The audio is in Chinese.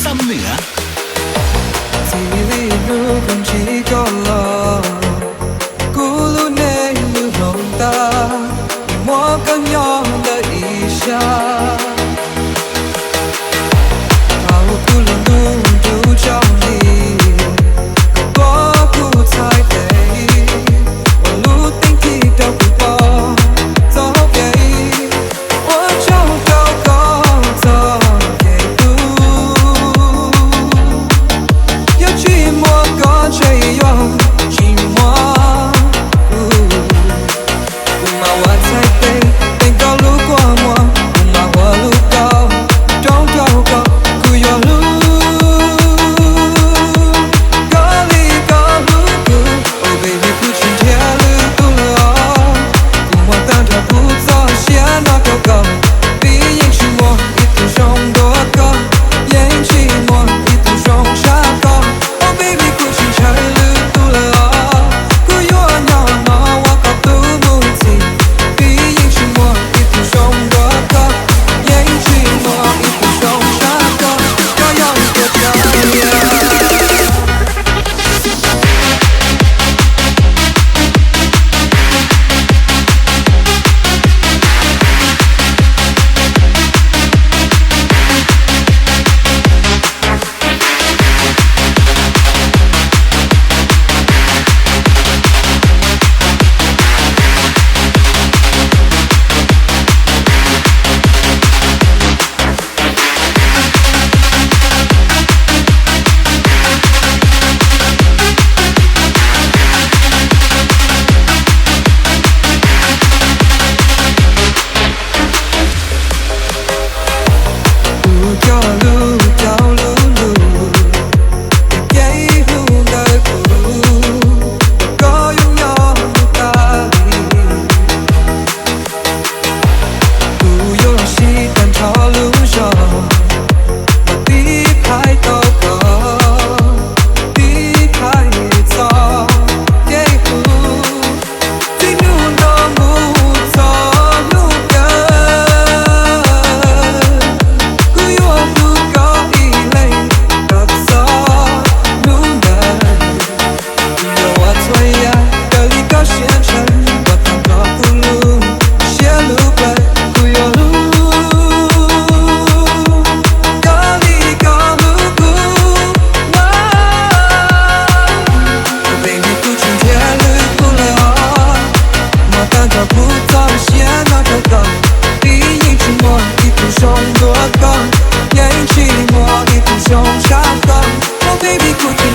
ซ้ำเหนือที่ลีนูคงชีก็รอกูรู้ในมือลงตามัวกันยอม的一下把我哭了怒都着你可我不猜对我路定题都不报走给我就高高走给路有寂寞个这样寂寞不骂我猜对能够路过我不骂我路高don't go go不要路高里高路不 oh baby 不请天路不了不莫等着不走先那个高比引起我一头上多高引起我一头上下高 oh baby 不请天路不了不要那么我高度不起比引起我一头上多高引起我一头上下高我要一个家Baby, could you